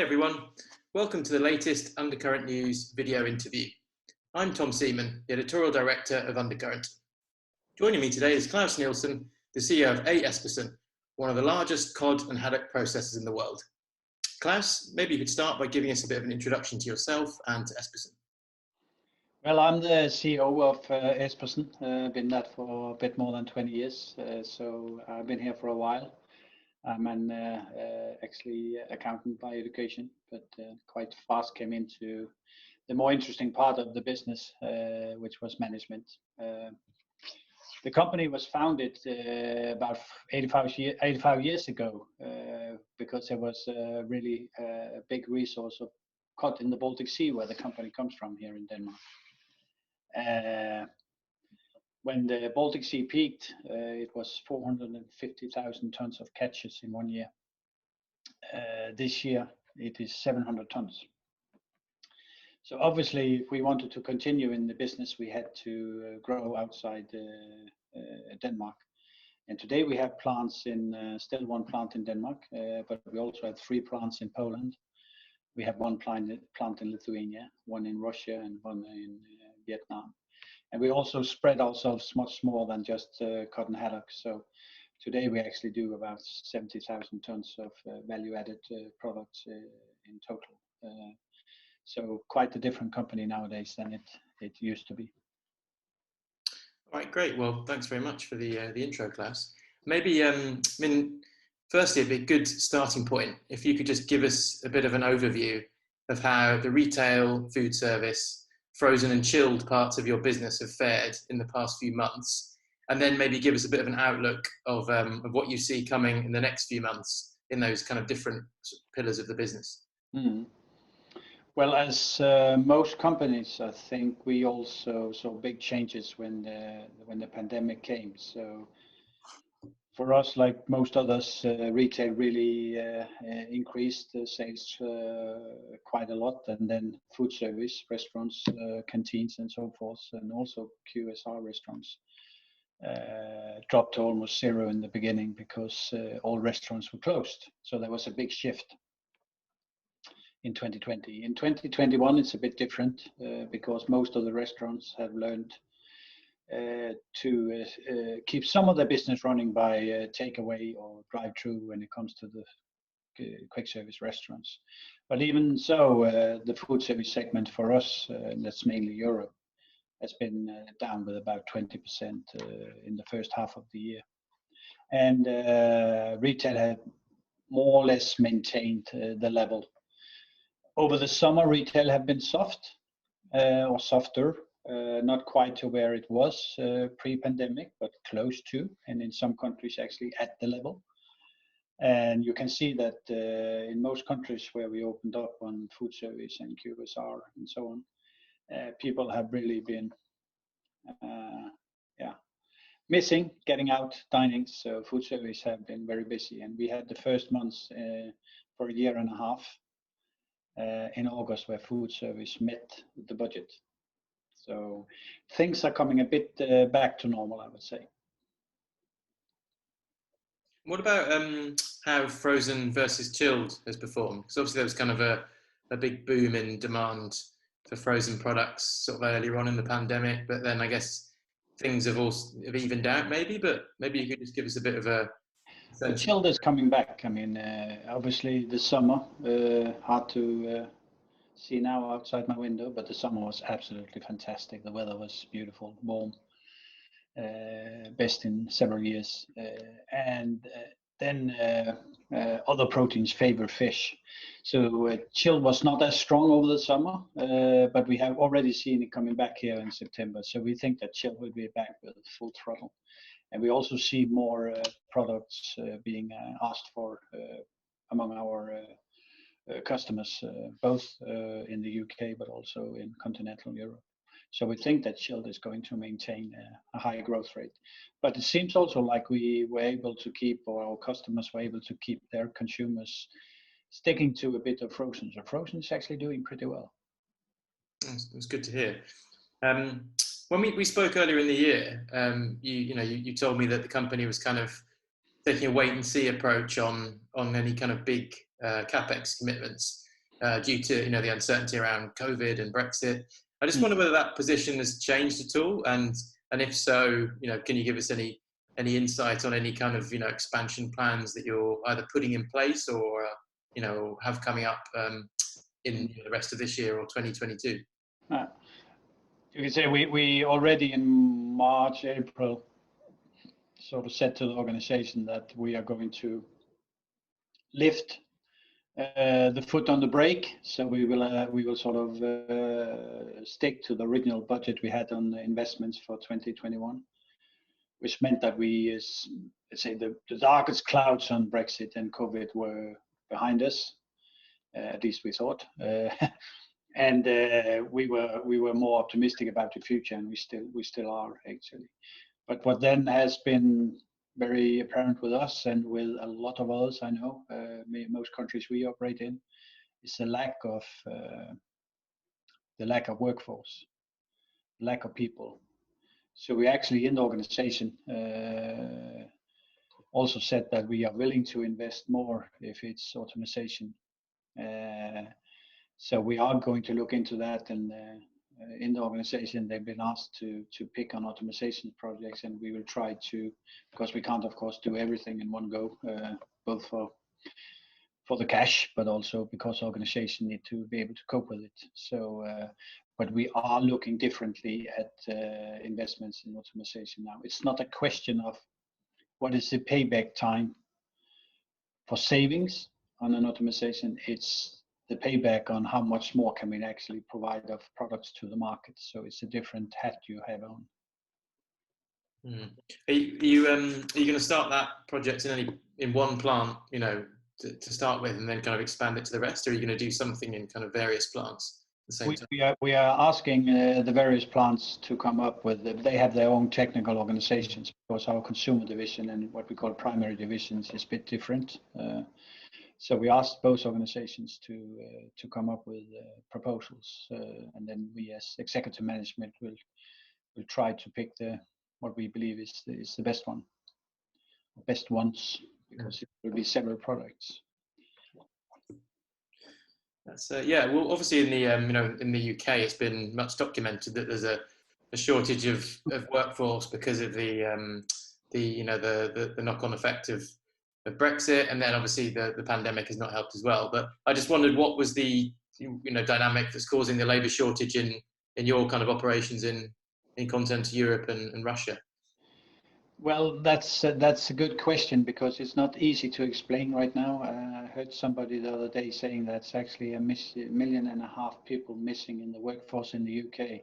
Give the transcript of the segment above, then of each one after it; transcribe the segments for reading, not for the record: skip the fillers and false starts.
everyone. Welcome to the latest Undercurrent News video interview. I'm Tom Seaman, the editorial director of Undercurrent. Joining me today is Klaus Nielsen, the CEO of Espersen, one of the largest cod and haddock processors in the world. Klaus, maybe you could start by giving us a bit of an introduction to yourself and to Espersen. Well, I'm the CEO of Espersen. Been that for a bit more than 20 years, so I've been here for a while. I'm an actually accountant by education, but quite fast came into the more interesting part of the business, which was management. The company was founded about 85 years ago because there was a really big resource of cod in the Baltic Sea, where the company comes from here in Denmark. When the Baltic Sea peaked, it was 450,000 tons of catches in 1 year. This year, it is 700 tons. So obviously, if we wanted to continue in the business, we had to grow outside Denmark. And today we have plants in, still one plant in Denmark, but we also have 3 plants in Poland. We have 1 plant in Lithuania, 1 in Russia, and 1 in Vietnam. And we also spread ourselves much more than just cod and haddock. So today we actually do about 70,000 tons of value-added products in total. So quite a different company nowadays than it used to be. All right, great. Well, thanks very much for the intro, Klaus. Maybe, firstly, it'd be a good starting point if you could just give us a bit of an overview of how the retail, food service, frozen and chilled parts of your business have fared in the past few months, and then maybe give us a bit of an outlook of what you see coming in the next few months in those kind of different pillars of the business. Well, as most companies, I think we also saw big changes when the pandemic came. So for us, like most others, retail really increased sales quite a lot, and then food service, restaurants, canteens, and so forth, and also QSR restaurants dropped to almost zero in the beginning because all restaurants were closed. So there was a big shift in 2020. In 2021, it's a bit different because most of the restaurants have learned to keep some of their business running by takeaway or drive-through when it comes to the quick service restaurants. But even so, the food service segment for us, and that's mainly Europe, has been down with about 20% in the first half of the year. And retail had more or less maintained the level. Over the summer, retail have been soft or softer. Not quite to where it was pre-pandemic, but close to, and in some countries actually at the level. And you can see that in most countries where we opened up on food service and QSR and so on, people have really been missing getting out, dining. So food service have been very busy, and we had the first months for a year and a half in August where food service met the budget. So things are coming a bit back to normal, I would say. What about how frozen versus chilled has performed? Because obviously there was kind of a big boom in demand for frozen products sort of earlier on in the pandemic, but then I guess things have evened out maybe, but maybe you could just give us a bit of a sense. The chilled is coming back. I mean, obviously the summer, hard to see now outside my window, but the summer was absolutely fantastic. The weather was beautiful, warm, best in several years. And then other proteins favor fish. So chilled was not as strong over the summer, but we have already seen it coming back here in September. So we think that chilled will be back with full throttle. And we also see more products being asked for among our customers, both in the UK but also in continental Europe. So we think that chilled is going to maintain a high growth rate. But it seems also like we were able to keep, or our customers were able to keep their consumers sticking to a bit of frozen. So frozen is actually doing pretty well. It's good to hear. When we spoke earlier in the year, you told me that the company was kind of taking a wait and see approach on any kind of big capex commitments. due to the uncertainty around COVID and Brexit. I just Mm. wonder whether that position has changed at all, and if so, can you give us any insight on any kind of expansion plans that you're either putting in place or have coming up in the rest of this year or 2022? You can say we already in March, April, sort of said to the organization that we are going to lift the foot on the brake. So we will sort of stick to the original budget we had on the investments for 2021, which meant that we, let's say, the darkest clouds on Brexit and COVID were behind us. At least we thought. And we were more optimistic about the future, and we still are actually. But what then has been very apparent with us and with a lot of others, I know, most countries we operate in, is the lack of workforce, lack of people. So we actually in the organization also said that we are willing to invest more if it's automation. So we are going to look into that, and in the organization they've been asked to pick on automation projects, and we will try to, because we can't of course do everything in one go, both for the cash, but also because organization need to be able to cope with it. So but we are looking differently at investments in automation now. It's not a question of what is the payback time for savings on an automation, it's the payback on how much more can we actually provide of products to the market. So it's a different hat you have on. Are you going to start that project in one plant, to start with, and then kind of expand it to the rest, or are you going to do something in kind of various plants at the same time? We are asking the various plants to come up with. They have their own technical organizations, because our consumer division and what we call primary divisions is a bit different. So we asked both organizations to come up with proposals, and then we as executive management will try to pick what we believe is the best one, best ones, because it will be several products. That's well, obviously in the in the UK it's been much documented that there's a shortage of workforce because of the knock-on effect of Brexit, and then obviously the pandemic has not helped as well. But I just wondered what was the dynamic that's causing the labour shortage in your kind of operations in continental Europe and Russia. Well, that's a good question, because it's not easy to explain right now. I heard somebody the other day saying that's actually 1.5 million people missing in the workforce in the UK,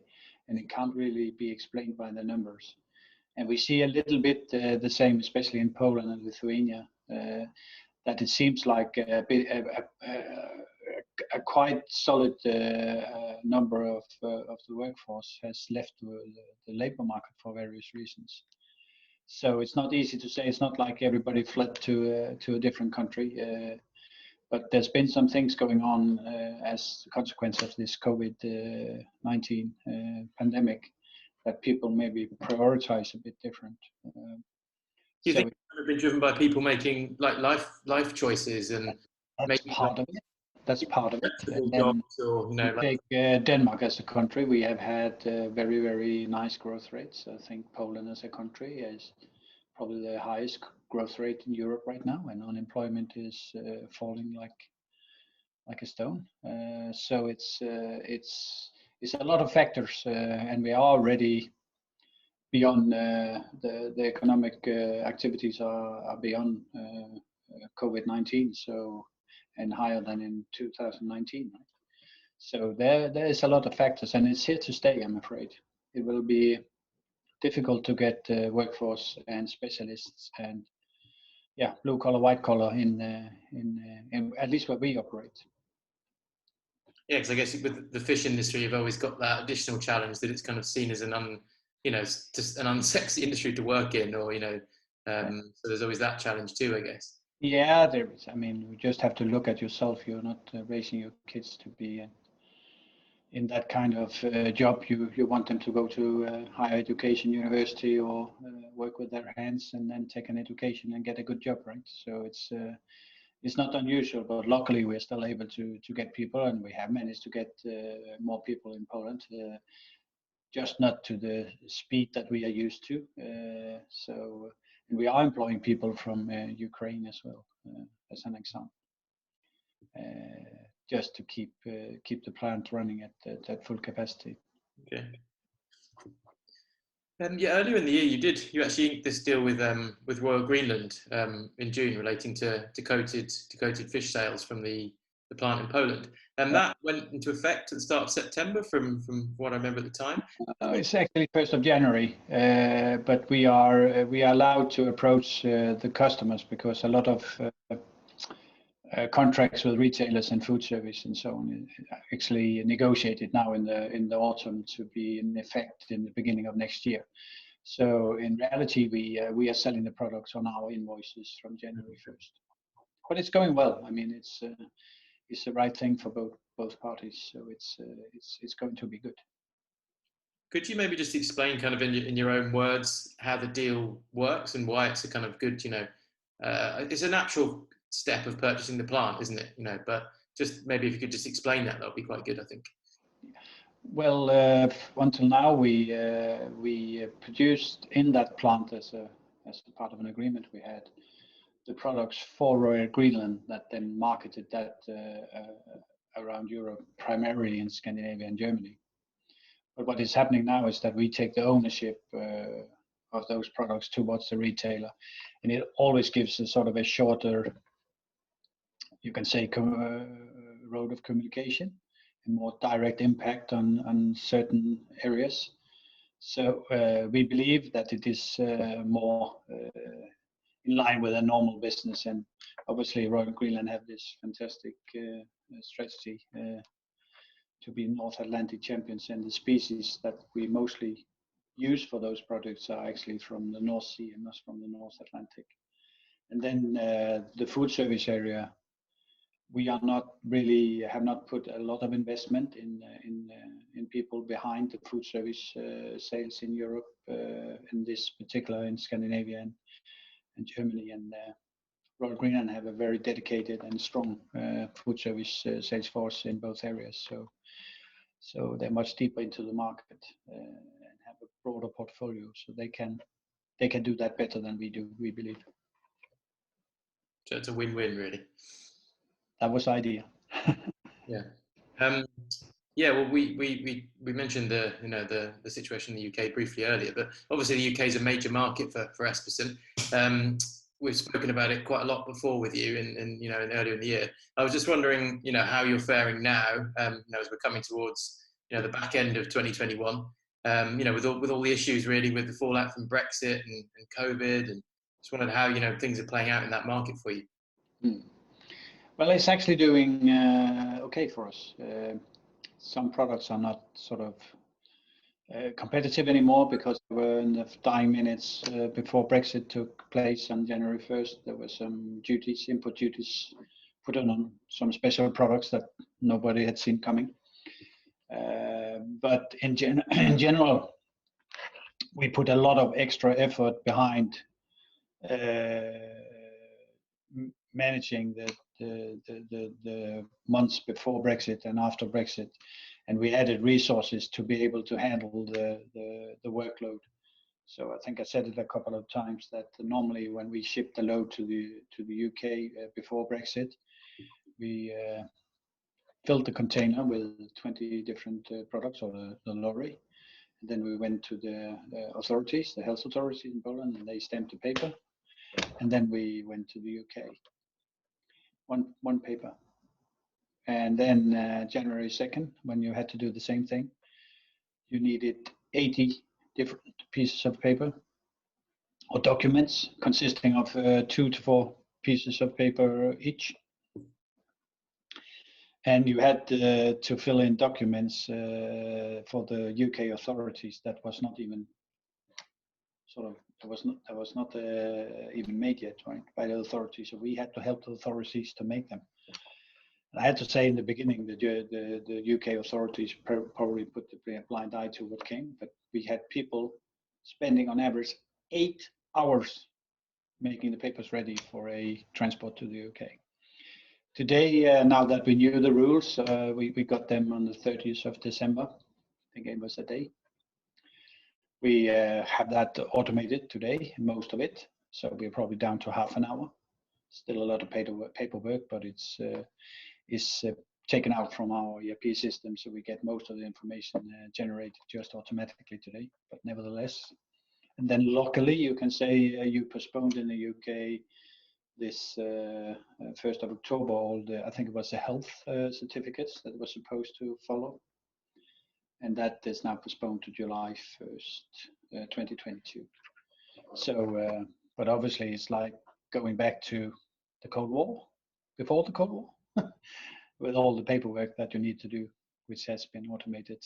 and it can't really be explained by the numbers. And we see a little bit the same, especially in Poland and Lithuania, that it seems like a quite solid number of the workforce has left the labor market for various reasons. So it's not easy to say. It's not like everybody fled to a different country, but there's been some things going on as a consequence of this COVID-19 pandemic, that people maybe prioritize a bit different. Do you think it's kind of been driven by people making like life choices, and that's part of it? That's part of it. And then take Denmark as a country. We have had very, very nice growth rates. I think Poland as a country is probably the highest growth rate in Europe right now, and unemployment is falling like a stone. So it's a lot of factors, and we are already beyond the economic activities are beyond COVID-19. So, and higher than in 2019. Right? So there is a lot of factors, and it's here to stay, I'm afraid. It will be difficult to get workforce and specialists and blue collar, white collar in at least where we operate. Yeah, because I guess with the fish industry, you've always got that additional challenge that it's kind of seen as just an unsexy industry to work in, or so there's always that challenge too, I guess. Yeah, there is. I mean, you just have to look at yourself. You're not raising your kids to be in that kind of job. You want them to go to higher education, university, or work with their hands, and then take an education and get a good job, right? So it's not unusual, but luckily we're still able to get people, and we have managed to get more people in Poland, just not to the speed that we are used to. And we are employing people from Ukraine as well, as an example, just to keep the plant running at full capacity. Okay. Yeah, earlier in the year, you actually inked this deal with Royal Greenland in June, relating to coated fish sales from the plant in Poland, and that went into effect at the start of September, from what I remember at the time. It's actually 1st of January, but we are allowed to approach the customers, because a lot of contracts with retailers and food service and so on actually negotiated now in the autumn to be in effect in the beginning of next year. So in reality, we are selling the products on our invoices from January 1st. But it's going well. I mean, it's the right thing for both parties. So it's going to be good. Could you maybe just explain, kind of in your own words, how the deal works and why it's a kind of good, it's a natural step of purchasing the plant, isn't it? But just maybe if you could just explain that would be quite good, I think. Well, until now we produced in that plant as a part of an agreement we had the products for Royal Greenland, that then marketed that around Europe, primarily in Scandinavia and Germany. But what is happening now is that we take the ownership of those products towards the retailer, and it always gives a sort of a shorter, you can say, road of communication, a more direct impact on certain areas. So we believe that it is more in line with a normal business, and obviously Royal Greenland have this fantastic strategy to be North Atlantic champions, and the species that we mostly use for those products are actually from the North Sea and not from the North Atlantic. And then the food service area, we are not really have not put a lot of investment in people behind the food service sales in Europe, in this particular in Scandinavia and Germany, and Royal Greenland have a very dedicated and strong food service sales force in both areas. So they're much deeper into the market and have a broader portfolio, so they can do that better than we do, we believe. So it's a win-win, really. That was the idea. Yeah. Yeah. Well, we mentioned the situation in the UK briefly earlier, but obviously the UK is a major market for Espersen. We've spoken about it quite a lot before with you, and earlier in the year. I was just wondering, how you're faring now, as we're coming towards the back end of 2021. With all the issues really, with the fallout from Brexit and COVID, and just wondered how things are playing out in that market for you. Well, it's actually doing okay for us. Some products are not sort of competitive anymore, because there were in the dying minutes before Brexit took place on January 1st. There were some import duties put on some special products that nobody had seen coming. But in general, we put a lot of extra effort behind managing the months before Brexit and after Brexit, and we added resources to be able to handle the workload. So I think I said it a couple of times that normally when we ship the load to the UK before Brexit, we filled the container with 20 different products, or the lorry. And then we went to the authorities, the health authorities in Poland, and they stamped the paper. And then we went to the UK. One paper. And then January 2nd, when you had to do the same thing, you needed 80 different pieces of paper or documents consisting of 2 to 4 pieces of paper each. And you had to fill in documents for the UK authorities that was not even that was not even made yet, right, by the authorities. So we had to help the authorities to make them. And I had to say in the beginning that the UK authorities probably put the blind eye to what came, but we had people spending on average 8 hours making the papers ready for a transport to the UK. Today, now that we knew the rules, we got them on the 30th of December. I think it was a day. We have that automated today, most of it. So we're probably down to half an hour. Still a lot of paperwork, but it's taken out from our ERP system, so we get most of the information generated just automatically today. But nevertheless, and then locally, you can say you postponed in the UK this 1st of October, all the, I think it was the health certificates that was supposed to follow. And that is now postponed to July 1st, 2022. So, but obviously it's like going back to the Cold War, before the Cold War, with all the paperwork that you need to do, which has been automated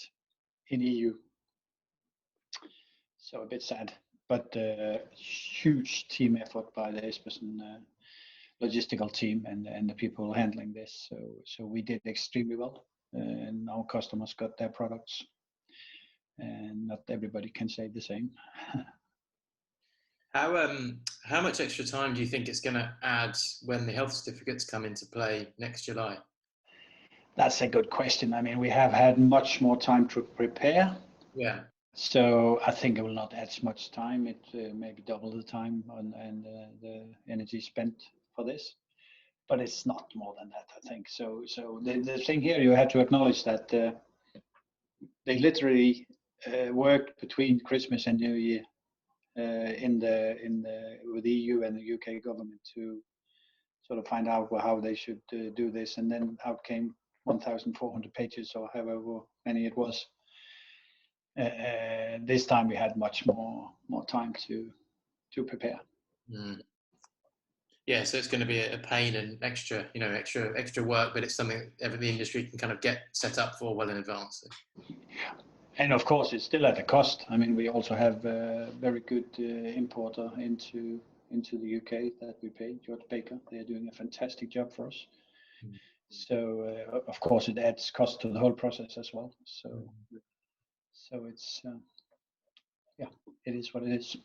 in EU. So a bit sad, but huge team effort by the Espersen logistical team and the people handling this. So we did extremely well, and our customers got their products, and not everybody can say the same. How much extra time do you think it's going to add when the health certificates come into play next July? That's a good question. I mean, we have had much more time to prepare. Yeah. So I think it will not add much time. It maybe double the time and the energy spent for this, but it's not more than that, I think. So the thing here, you have to acknowledge that they literally worked between Christmas and New Year with the EU and the UK government to sort of find out how they should do this, and then out came 1,400 pages or however many it was. This time we had much more time to prepare. Mm. Yeah, so it's going to be a pain and extra work, but it's something that the industry can kind of get set up for well in advance. And of course, it's still at a cost. I mean, we also have a very good importer into the UK that we pay, George Baker. They're doing a fantastic job for us. Mm. So of course, it adds cost to the whole process as well. So it's yeah, it is what it is.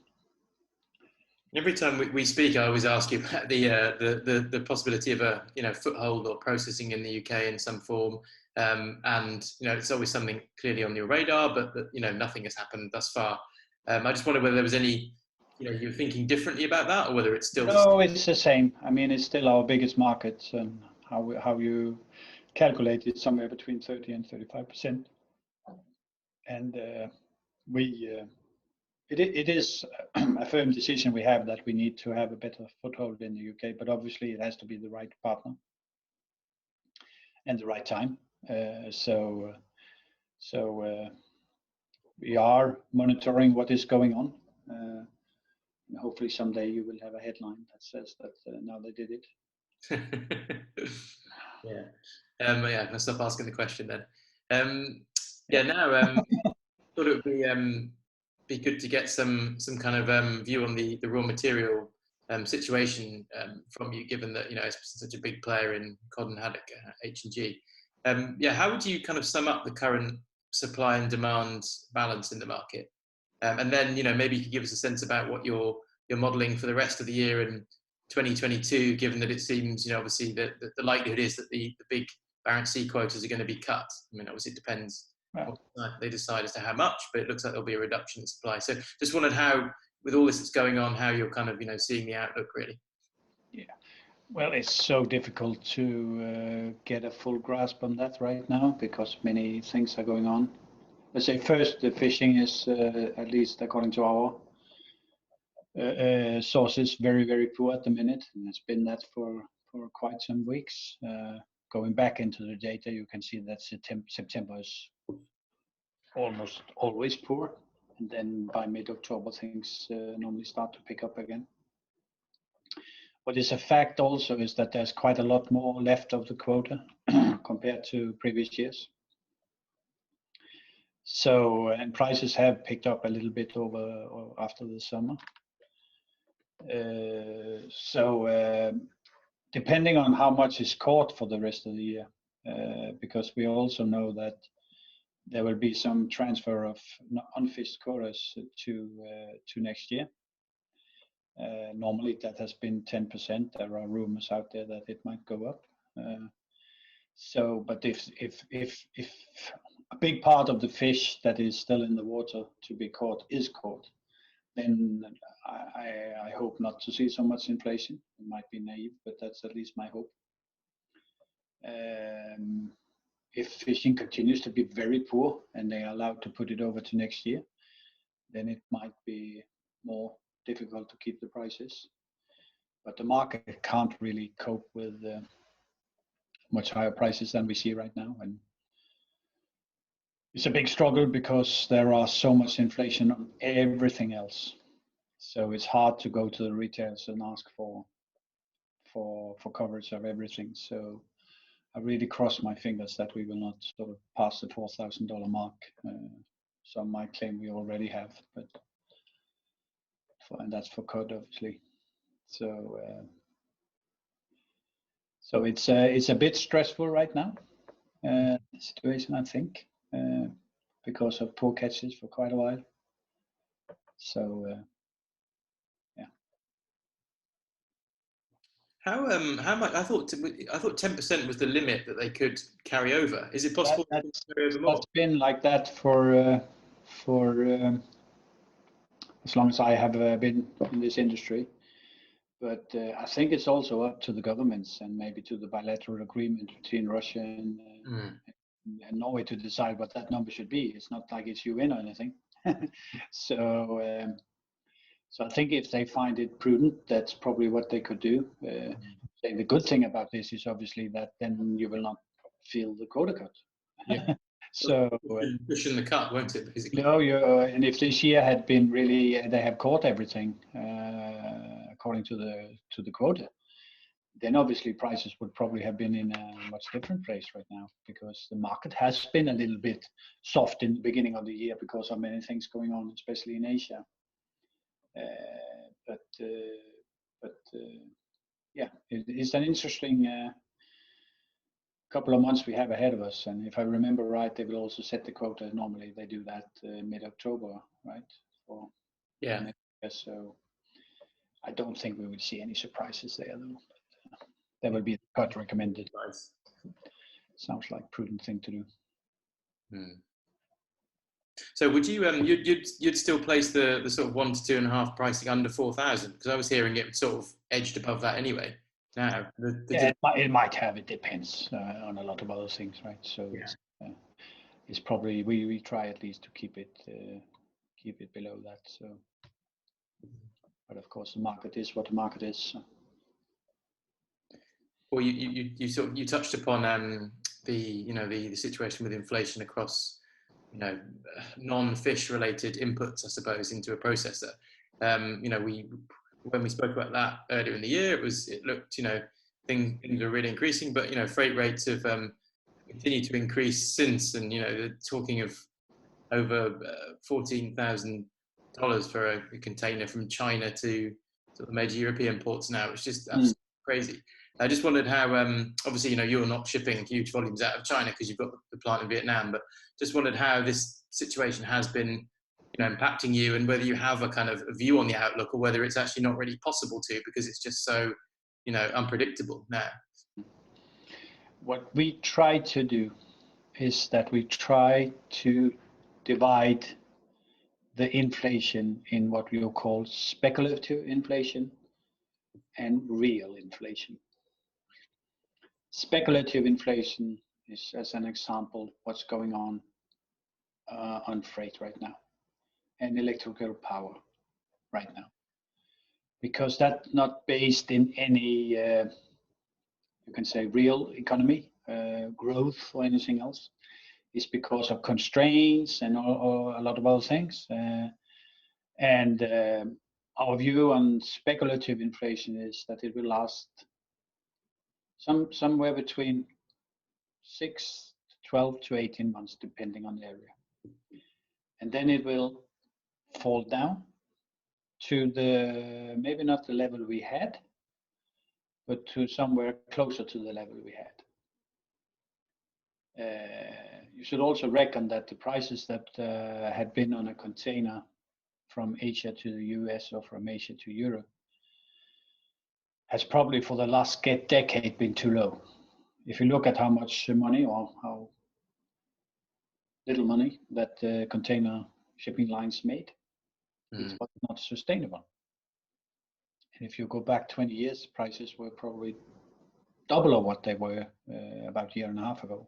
Every time we speak, I always ask you about the possibility of a foothold or processing in the UK in some form, and it's always something clearly on your radar, but nothing has happened thus far. I just wondered whether there was any, you're thinking differently about that, or whether it's still. No, it's the same. I mean, it's still our biggest market, and how you calculate it, somewhere between 30 and 35%, and It is a firm decision we have that we need to have a better foothold in the UK, but obviously it has to be the right partner and the right time. So we are monitoring what is going on. Hopefully someday you will have a headline that says that now they did it. Yeah. Yeah, I'll stop asking the question then. Thought it would be good to get some kind of view on the raw material situation from you, given that it's such a big player in cod and haddock, H&G. How would you kind of sum up the current supply and demand balance in the market? And then maybe you could give us a sense about what you're modelling for the rest of the year and 2022, given that it seems obviously that the likelihood is that the big Barents Sea quotas are going to be cut. I mean, obviously it depends. Well, they decide as to how much, but it looks like there'll be a reduction in supply. So just wondered how, with all this that's going on, how you're kind of seeing the outlook really. Yeah, well, it's so difficult to get a full grasp on that right now because many things are going on. Let's say first, the fishing is at least according to our sources very, very poor at the minute, and it's been that for quite some weeks. Going back into the data, you can see that September is almost always poor, and then by mid-October things normally start to pick up again. What is a fact also is that there's quite a lot more left of the quota compared to previous years. So, and prices have picked up a little bit after the summer. Depending on how much is caught for the rest of the year, because we also know that there will be some transfer of unfished quotas to next year. Normally that has been 10%. There are rumors out there that it might go up. So, but if a big part of the fish that is still in the water to be caught is caught, then I hope not to see so much inflation. It might be naive, but that's at least my hope. If fishing continues to be very poor and they are allowed to put it over to next year, then it might be more difficult to keep the prices. But the market can't really cope with much higher prices than we see right now. And it's a big struggle because there are so much inflation on everything else. So it's hard to go to the retailers and ask for coverage of everything. So I really cross my fingers that we will not sort of pass the $4,000 mark. Some might claim we already have, but and that's for cod, obviously. So so it's a bit stressful right now, the situation, I think, because of poor catches for quite a while. So yeah. How much? I thought 10% was the limit that they could carry over. Is it possible to carry over more? That's been like that for as long as I have been in this industry. But I think it's also up to the governments and maybe to the bilateral agreement between Russia and Norway to decide what that number should be. It's not like it's UN or anything. So I think if they find it prudent, that's probably what they could do. The good thing about this is obviously that then you will not feel the quota cut. Yeah. So pushing the cut, won't it? Basically. No, and if this year had been really, they have caught everything according to the quota, then obviously prices would probably have been in a much different place right now, because the market has been a little bit soft in the beginning of the year because of many things going on, especially in Asia. But yeah, it's an interesting couple of months we have ahead of us, and if I remember right, they will also set the quota. Normally they do that mid-October, right? Yeah. So I don't think we will see any surprises there, though. There will be the cut recommended. Nice. Sounds like a prudent thing to do. So would you you'd still place the sort of 1 to 2.5 pricing under 4,000? Because I was hearing it sort of edged above that anyway. Now it might have. It depends on a lot of other things, right? So yeah. It's probably we try at least to keep it below that. So, but of course the market is what the market is. So. Well, you touched upon the situation with inflation across non-fish related inputs, I suppose, into a processor. When we spoke about that earlier in the year, it looked things are really increasing, but freight rates have continued to increase since, and they're talking of over $14,000 for a container from China to sort of major European ports now. It's just absolutely crazy. I just wondered how, obviously, you're not shipping huge volumes out of China because you've got the plant in Vietnam, but just wondered how this situation has been, impacting you, and whether you have a kind of a view on the outlook, or whether it's actually not really possible to, because it's just so, unpredictable now. What we try to do is that we try to divide the inflation in what we will call speculative inflation and real inflation. Speculative inflation is, as an example, what's going on freight right now and electrical power right now, because that's not based in any you can say real economy growth or anything else. It's because of constraints and a lot of other things. And our view on speculative inflation is that it will last somewhere between 6, 12 to 18 months, depending on the area. And then it will fall down to maybe not the level we had, but to somewhere closer to the level we had. You should also reckon that the prices that had been on a container from Asia to the US or from Asia to Europe has probably for the last decade been too low. if you look at how much money or how little money that container shipping lines made, it was not sustainable. And if you go back 20 years, prices were probably double of what they were about a year and a half ago.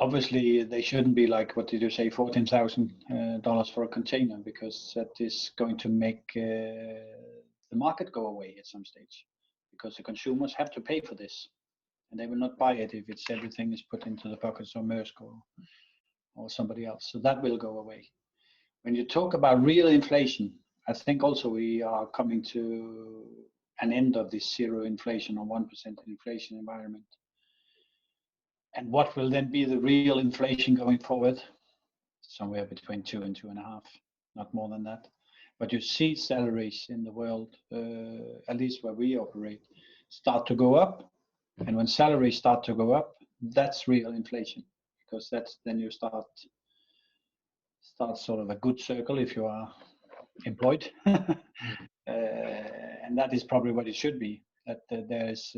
Obviously, they shouldn't be like, what did you say, $14,000 for a container, because that is going to make the market go away at some stage, because the consumers have to pay for this, and they will not buy it if it's everything is put into the pockets of Maersk or somebody else. So that will go away. When you talk about real inflation, I think also we are coming to an end of this zero inflation or 1% inflation environment. And what will then be the real inflation going forward? Somewhere between 2 and 2.5, not more than that. But you see salaries in the world, at least where we operate, start to go up. And when salaries start to go up, that's real inflation, because that's then you start sort of a good circle if you are employed. And that is probably what it should be, that there's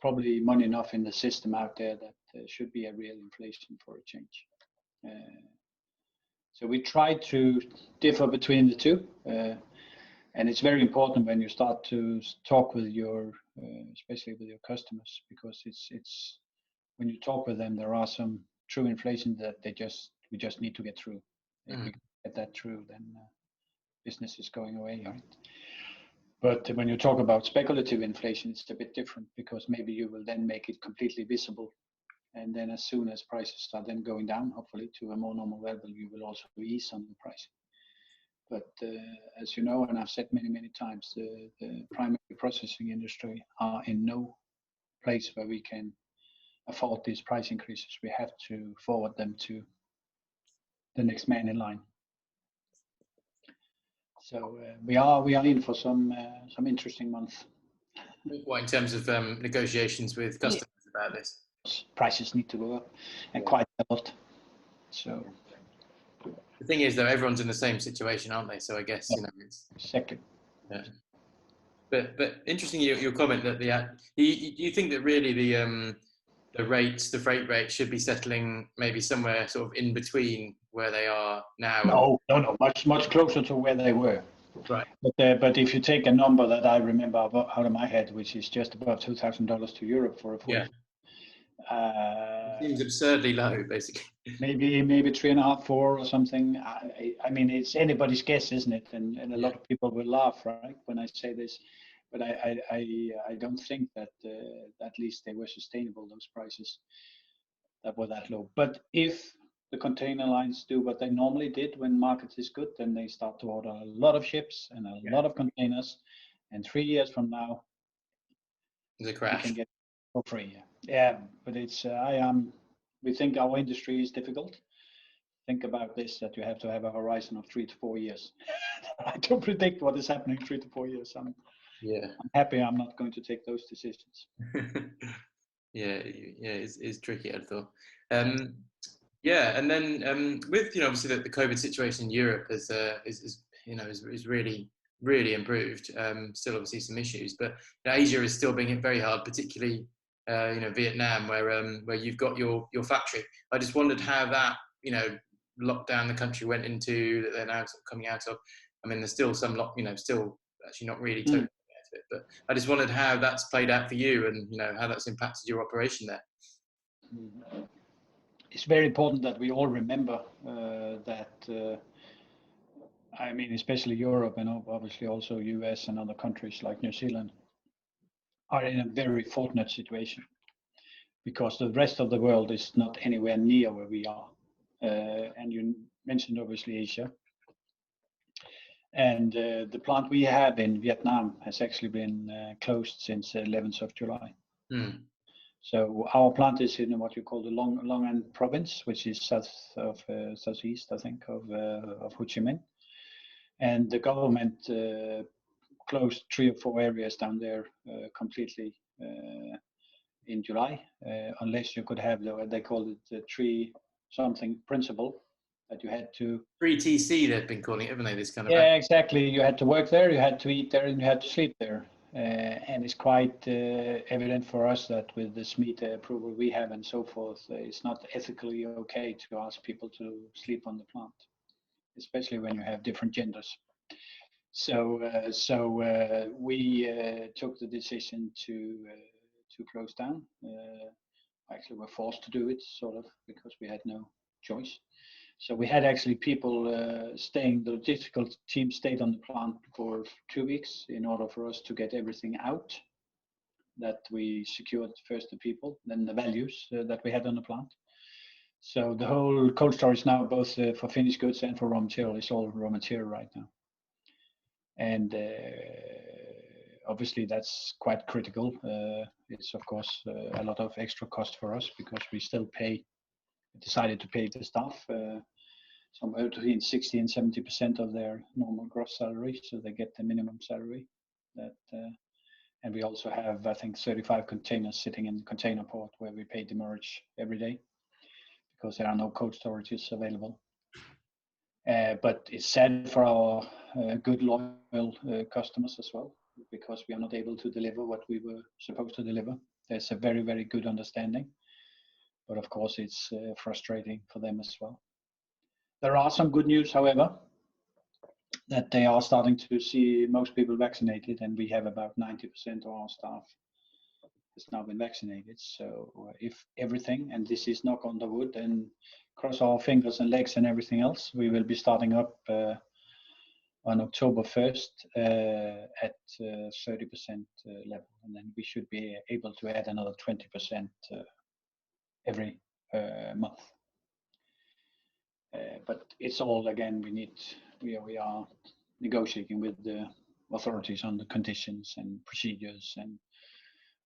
probably money enough in the system out there that there should be a real inflation for a change. So we try to differ between the two, and it's very important when you start to talk with your, especially with your customers, because it's when you talk with them, there are some true inflation that we just need to get through. If we get that through, then business is going away, right? But when you talk about speculative inflation, it's a bit different, because maybe you will then make it completely visible. And then as soon as prices start then going down, hopefully to a more normal level, you will also ease on the pricing. But as you know, and I've said many, many times, the primary processing industry are in no place where we can afford these price increases. We have to forward them to the next man in line. So we are in for some interesting months. What, in terms of negotiations with customers about this? Prices need to go up, and quite a lot. So the thing is, though, everyone's in the same situation, aren't they? So I guess it's exactly. Yeah. But interesting your comment that you think that really the freight rates should be settling maybe somewhere sort of in between where they are now. No, much closer to where they were. Right. But if you take a number that I remember out of my head, which is just above $2,000 to Europe for a full. Yeah. It seems absurdly low, basically. Maybe 3.5, 4 or something. I mean, it's anybody's guess, isn't it? And a lot of people will laugh, right, when I say this. But I don't think that at least they were sustainable, those prices that were that low. But if the container lines do what they normally did when market is good, then they start to order a lot of ships and a lot of containers. And 3 years from now, the crash. You can get for free. Yeah, but it's we think our industry is difficult. Think about this, that you have to have a horizon of 3 to 4 years. I don't predict what is happening 3 to 4 years. I'm happy I'm not going to take those decisions. It's tricky, I thought. And then with obviously the COVID situation in Europe is really improved. Still obviously some issues, but Asia is still being hit very hard, particularly Vietnam, where you've got your factory. I just wondered how that lockdown the country went into, that they're now sort of coming out of. I mean, there's still some still actually not really totally out of it, but I just wondered how that's played out for you, and how that's impacted your operation there. It's very important that we all remember that. I mean, especially Europe and obviously also US and other countries like New Zealand are in a very fortunate situation, because the rest of the world is not anywhere near where we are. And you mentioned obviously Asia. And the plant we have in Vietnam has actually been closed since the 11th of July. So our plant is in what you call the Long An province, which is southeast, I think, of Ho Chi Minh. And the government closed 3 or 4 areas down there completely in July, unless you could have they call it the 3 something principle, that you had to 3TC they've been calling it, haven't they? This kind of exactly. You had to work there, you had to eat there, and you had to sleep there. and it's quite evident for us that with the SMETA approval we have and so forth, it's not ethically okay to ask people to sleep on the plant, especially when you have different genders. So we took the decision to close down. Actually, we're forced to do it, sort of, because we had no choice. So we had actually people staying, the logistical team stayed on the plant for 2 weeks in order for us to get everything out that we secured, first the people, then the values that we had on the plant. So the whole cold storage now, both for finished goods and for raw material, is all raw material right now. And obviously that's quite critical. It's of course a lot of extra cost for us because we still decided to pay the staff somewhere between 60 and 70% of their normal gross salary, so they get the minimum salary. And we also have, I think, 35 containers sitting in the container port where we pay demurrage every day because there are no cold storages available. But it's sad for our good, loyal customers as well, because we are not able to deliver what we were supposed to deliver. There's a very, very good understanding, but of course it's frustrating for them as well. There are some good news, however, that they are starting to see most people vaccinated, and we have about 90% of our staff has now been vaccinated. So if everything, and this is knock on the wood, and cross our fingers and legs and everything else, we will be starting up on October 1st at 30% level, and then we should be able to add another 20% every month. But it's all, again, we are negotiating with the authorities on the conditions and procedures and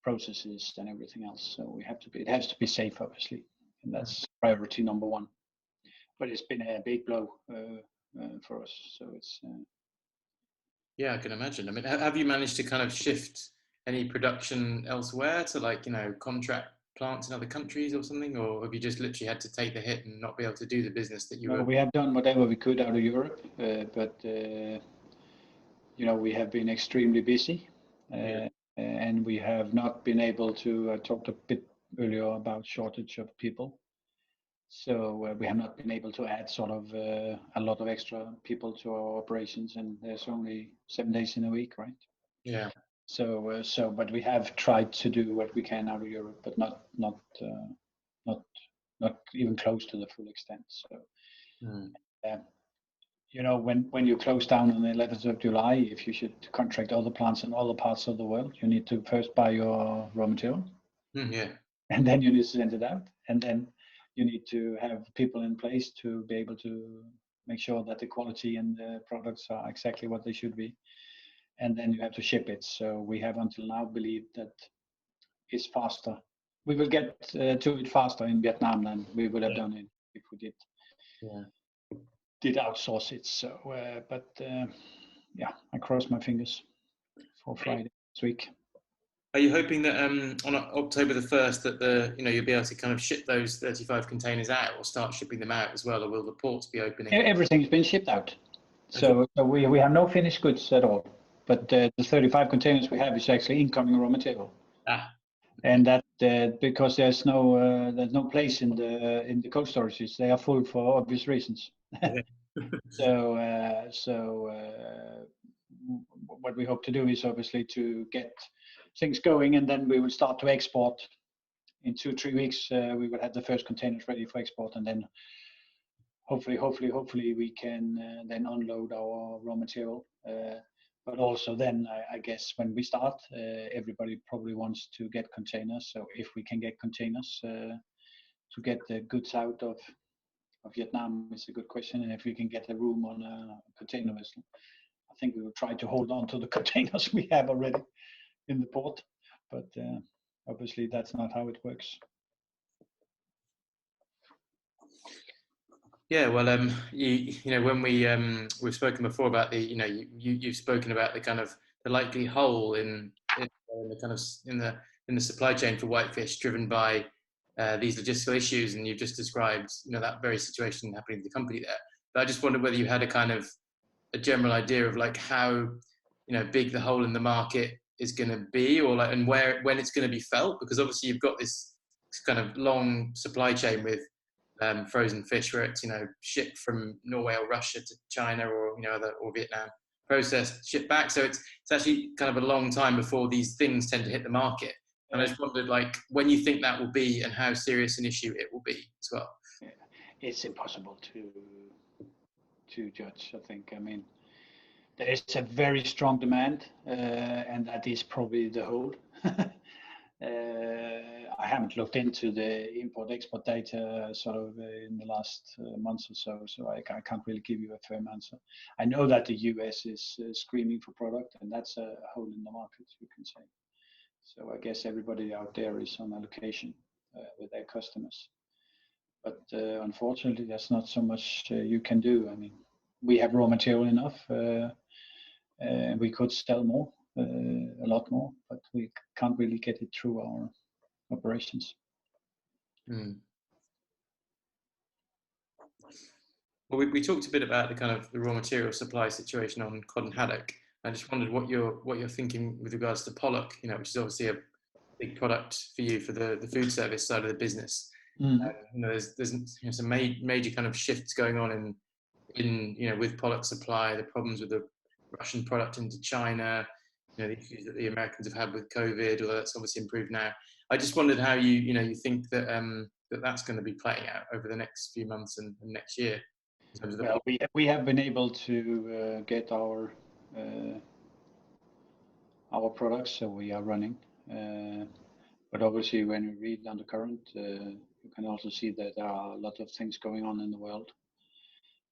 processes and everything else. So it has to be safe, obviously, and that's priority number one. But it's been a big blow for us. So it's. Yeah, I can imagine. I mean, have you managed to kind of shift any production elsewhere to, like, contract plants in other countries or something, or have you just literally had to take the hit and not be able to do the business that you were? We have done whatever we could out of Europe, but we have been extremely busy, and we have not been able to. I talked a bit earlier about shortage of people, so we have not been able to add sort of a lot of extra people to our operations, and there's only 7 days in a week, right? Yeah. So, but we have tried to do what we can out of Europe, but not even close to the full extent. So, when you close down on the 11th of July, if you should contract other plants in other parts of the world, you need to first buy your raw material, and then you need to send it out, and then you need to have people in place to be able to make sure that the quality and the products are exactly what they should be. And then you have to ship it. So we have until now believed that it's faster. We will get to it faster in Vietnam than we would have done it if we did outsource it. So, I cross my fingers for Friday this week. Are you hoping that on October the 1st that you'll be able to kind of ship those 35 containers out, or start shipping them out as well, or will the ports be opening? Everything's been shipped out. So we have no finished goods at all. But the 35 containers we have is actually incoming raw material, and that because there's no place in the cold storages. They are full for obvious reasons. So what we hope to do is obviously to get things going, and then we will start to export. In 2-3 weeks, we will have the first containers ready for export, and then hopefully we can then unload our raw material. But also then, I guess when we start, everybody probably wants to get containers. So if we can get containers to get the goods out of Vietnam is a good question. And if we can get a room on a container vessel, I think we will try to hold on to the containers we have already in the port. But obviously that's not how it works. Yeah, well, when we've spoken before about the, you've spoken about the kind of the likely hole in the kind of in the supply chain for whitefish, driven by these logistical issues, and you've just described that very situation happening to the company there. But I just wondered whether you had a kind of a general idea of like how big the hole in the market is going to be, or like, and when it's going to be felt? Because obviously you've got this kind of long supply chain with frozen fish, where it's shipped from Norway or Russia to China or or Vietnam, processed, shipped back. So it's actually kind of a long time before these things tend to hit the market. And I just wondered, like, when you think that will be, and how serious an issue it will be as well. Yeah. It's impossible to judge. I think. I mean, there is a very strong demand, and that is probably the whole. I haven't looked into the import-export data sort of in the last months or so I can't really give you a firm answer. I know that the US is screaming for product, and that's a hole in the market, you can say. So I guess everybody out there is on allocation with their customers. But unfortunately, there's not so much you can do. I mean, we have raw material enough. We could sell more, a lot more, but we can't really get it through our operations. Well, we talked a bit about the kind of the raw material supply situation on cod and haddock. I just wondered what you're thinking with regards to Pollock, which is obviously a big product for you for the food service side of the business. There's some major kind of shifts going on in with Pollock supply, the problems with the Russian product into China, the issues that the Americans have had with COVID, although that's obviously improved now. I just wondered how you think that that's going to be playing out over the next few months and next year. In terms of well, we have been able to get our products, so we are running. But obviously, when you read Undercurrent, you can also see that there are a lot of things going on in the world.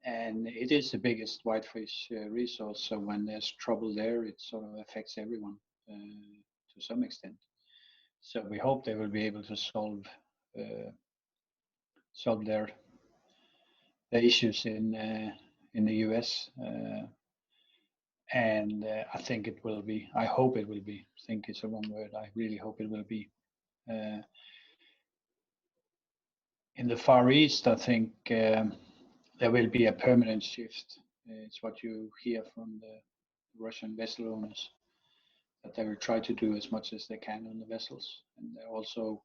And it is the biggest whitefish resource, so when there's trouble there, it sort of affects everyone to some extent. So we hope they will be able to solve their issues in the US, and I think it will be. I hope it will be. I think it's a wrong word. I really hope it will be. In the Far East, I think there will be a permanent shift. It's what you hear from the Russian vessel owners, that they will try to do as much as they can on the vessels, and they're also,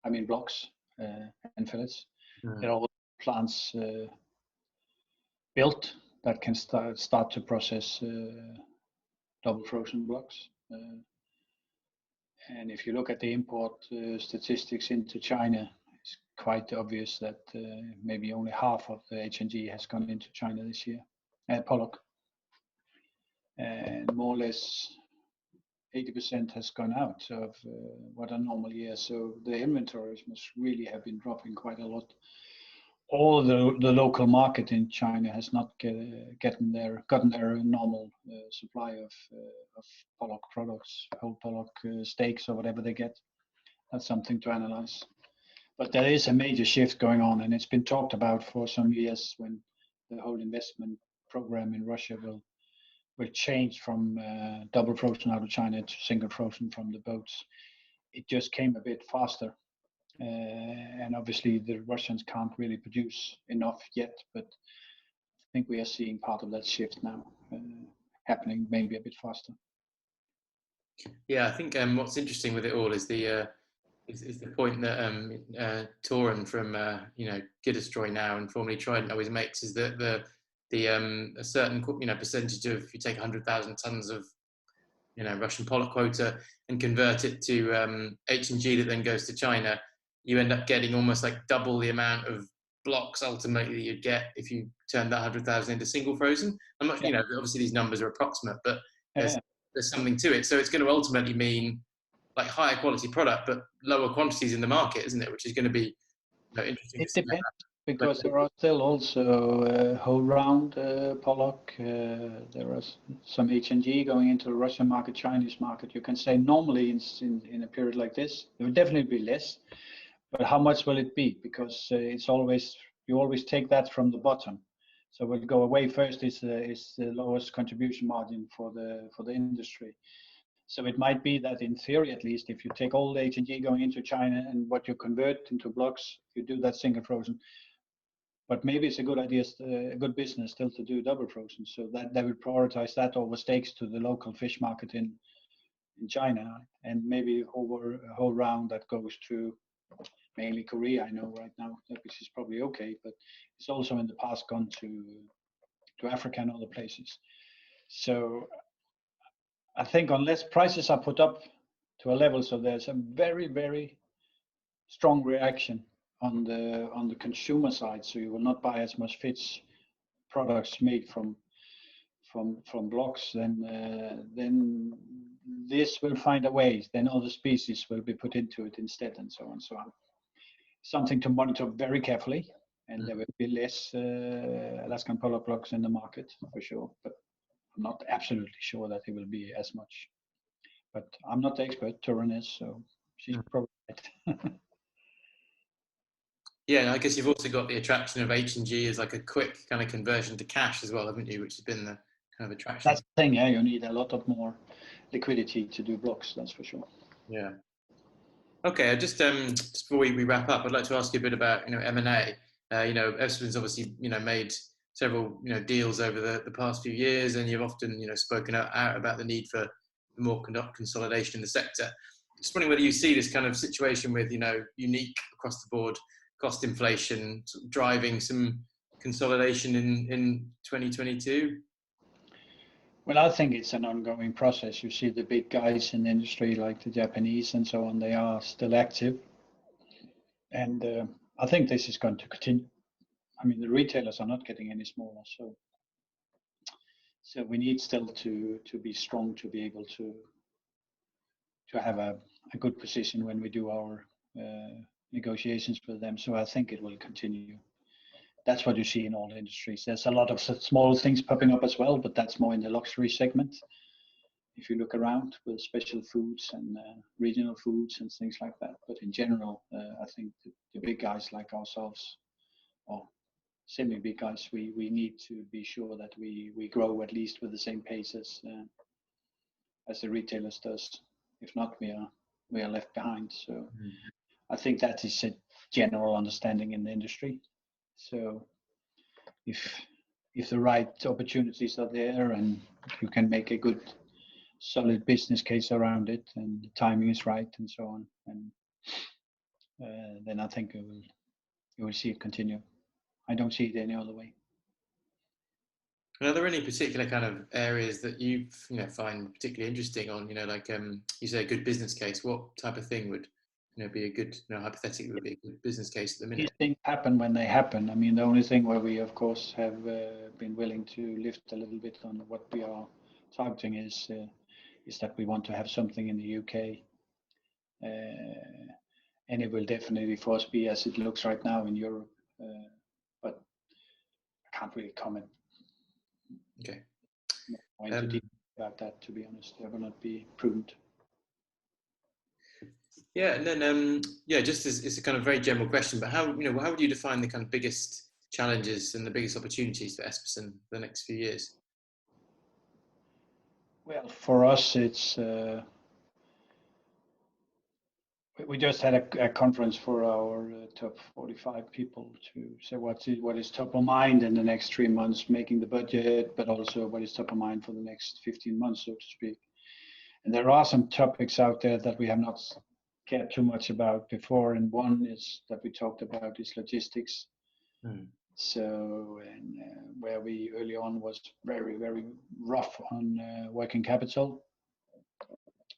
I mean, blocks and fillets. There are all plants built that can start to process double frozen blocks. And if you look at the import statistics into China, it's quite obvious that maybe only half of the H&G has gone into China this year, Pollock. And more or less 80% has gone out of what a normal year. So the inventories must really have been dropping quite a lot. All the local market in China has not gotten their normal supply of Pollock products, whole Pollock steaks or whatever they get. That's something to analyze. But there is a major shift going on, and it's been talked about for some years, when the whole investment program in Russia will change from double frozen out of China to single frozen from the boats. It just came a bit faster. And obviously the Russians can't really produce enough yet, but I think we are seeing part of that shift now happening, maybe a bit faster. Yeah, I think what's interesting with it all is the point that Toren from Gidestroy now and formerly Trident always makes, is that a certain percentage of, if you take 100,000 tons of Russian Pollock quota and convert it to H&G that then goes to China, you end up getting almost like double the amount of blocks ultimately that you'd get if you turned that 100,000 into single frozen. I'm not, obviously these numbers are approximate, but there's something to it. So it's going to ultimately mean like higher quality product, but lower quantities in the market, isn't it? Which is going to be interesting. It depends, because there are still also whole round Pollock. There are some H&G going into the Russian market, Chinese market. You can say normally in a period like this, there will definitely be less. But how much will it be? Because you always take that from the bottom. So we'll go away first is the lowest contribution margin for the industry. So it might be that in theory, at least, if you take all the H&G going into China and what you convert into blocks, you do that single frozen. But maybe it's a good idea, a good business still to do double frozen, so that they will prioritize that over steaks to the local fish market in in China, and maybe over a whole round that goes to mainly Korea, I know right now, which is probably okay, but it's also in the past gone to Africa and other places. So I think unless prices are put up to a level so there's a very, very strong reaction on the consumer side, so you will not buy as much fish products made from blocks, then this will find a way. Then other species will be put into it instead, and so on. So something to monitor very carefully, and there will be less Alaskan pollock blocks in the market for sure. But I'm not absolutely sure that it will be as much. But I'm not the expert. Turin is, so she's probably right. Yeah, and I guess you've also got the attraction of H&G as like a quick kind of conversion to cash as well, haven't you? Which has been the kind of attraction. That's the thing, yeah. You need a lot of more liquidity to do blocks, that's for sure. Yeah. Okay, just before we wrap up, I'd like to ask you a bit about M&A. Espersen's obviously made several deals over the past few years, and you've often spoken out about the need for more consolidation in the sector. Just wondering whether you see this kind of situation with unique across the board cost inflation driving some consolidation in 2022. Well, I think it's an ongoing process. You see the big guys in the industry, like the Japanese and so on, they are still active. And I think this is going to continue. I mean, the retailers are not getting any smaller. So we need still to be strong to be able to have a good position when we do our negotiations with them. So I think it will continue. That's what you see in all the industries. There's a lot of small things popping up as well, but that's more in the luxury segment. If you look around with special foods and regional foods and things like that. But in general, I think the big guys like ourselves, or semi-big guys, we need to be sure that we grow at least with the same pace as the retailers does. If not, we are left behind. So I think that is a general understanding in the industry. So if the right opportunities are there and you can make a good solid business case around it and the timing is right and so on, and then I think you will see it continue. I don't see it any other way. And are there any particular kind of areas that you find particularly interesting on like you say a good business case? What type of thing would be a good hypothetically would be a good business case at the minute? These things happen when they happen. I mean, the only thing where we of course have been willing to lift a little bit on what we are targeting is that we want to have something in the UK, and it will definitely for us be as it looks right now in Europe, but I can't really comment. Okay. Into detail about that, to be honest. I will not be prudent. Yeah, and then just as it's a kind of very general question, but how would you define the kind of biggest challenges and the biggest opportunities for Espersen for the next few years? Well, for us, it's we just had a conference for our top 45 people to say what is top of mind in the next 3 months, making the budget, but also what is top of mind for the next 15 months, so to speak. And there are some topics out there that we have not cared too much about before, and one is that we talked about is logistics. So, and where we early on was very, very rough on working capital.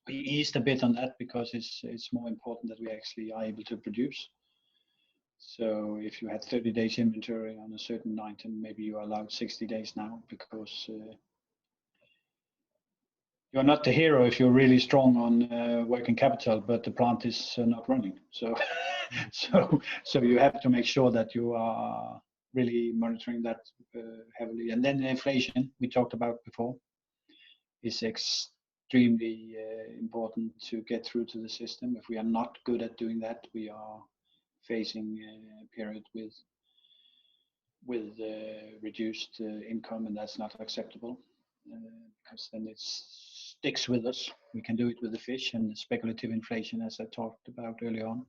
We eased a bit on that because it's more important that we actually are able to produce. So if you had 30 days inventory on a certain item, maybe you are allowed 60 days now because you're not the hero if you're really strong on working capital, but the plant is not running. So, so you have to make sure that you are really monitoring that heavily. And then the inflation we talked about before is extremely important to get through to the system. If we are not good at doing that, we are facing a period with reduced income, and that's not acceptable because then it sticks with us. We can do it with the fish and the speculative inflation, as I talked about early on.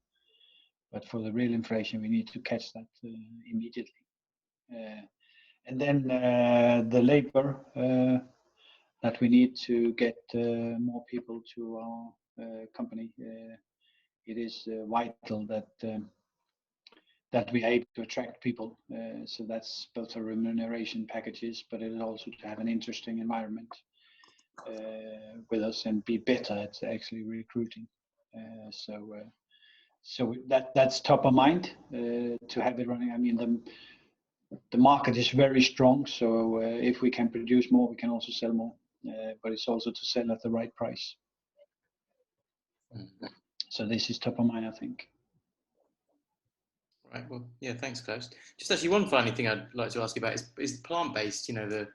But for the real inflation, we need to catch that immediately. And then the labor. that we need to get more people to our company. It is vital that that we are able to attract people. So that's both the remuneration packages, but it is also to have an interesting environment with us and be better at actually recruiting. So that's top of mind to have it running. I mean, the market is very strong, so if we can produce more, we can also sell more. But it's also to sell at the right price. Mm-hmm. So this is top of mind, I think. Right. Well, yeah. Thanks, Klaus. Just actually, one final thing I'd like to ask you about is plant-based. You know, do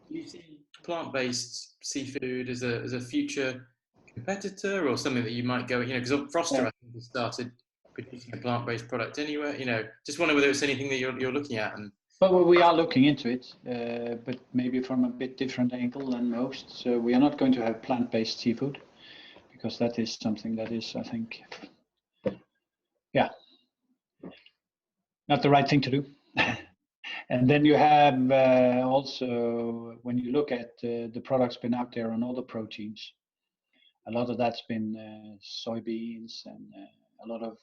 you see plant-based seafood as a future competitor or something that you might go? You know, because Froster, I think, has started producing a plant-based product anywhere. You know, just wonder whether it's anything that you're looking at. And well, we are looking into it, but maybe from a bit different angle than most. So we are not going to have plant-based seafood because that is something that is, I think, yeah, not the right thing to do. And then you have also, when you look at the products been out there on other proteins, a lot of that's been soybeans and a lot of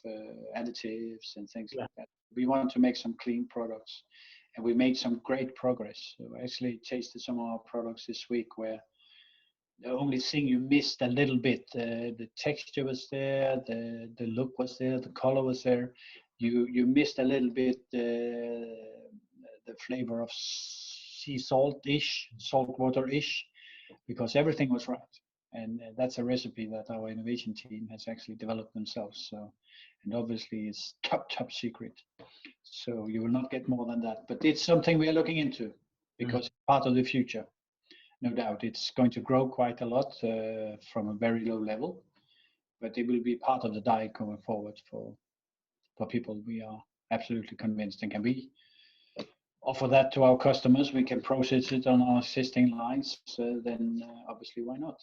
additives and things like that. We want to make some clean products, and we made some great progress. So I actually tasted some of our products this week where the only thing you missed a little bit, the texture was there, the look was there, the color was there. You missed a little bit the flavor of sea salt-ish, saltwater-ish, because everything was right. And that's a recipe that our innovation team has actually developed themselves. So, and obviously it's top secret. So you will not get more than that. But it's something we are looking into because it's part of the future. No doubt, it's going to grow quite a lot from a very low level, but it will be part of the diet going forward for people. We are absolutely convinced, and can we offer that to our customers? We can process it on our existing lines. So then, obviously, why not?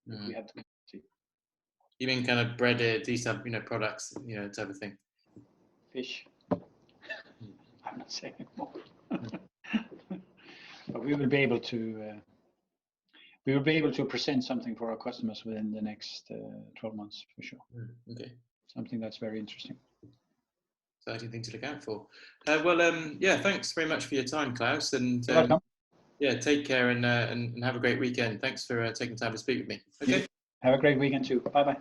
We have the capacity. You mean kind of breaded, these type, products, type of thing? Fish. I'm not saying more. But we will be able to present something for our customers within the next 12 months for sure. Okay. Something that's very interesting. Exciting thing to look out for. Yeah, thanks very much for your time, Klaus, and yeah, take care and have a great weekend. Thanks for taking time to speak with me. Okay. Have a great weekend too. Bye bye.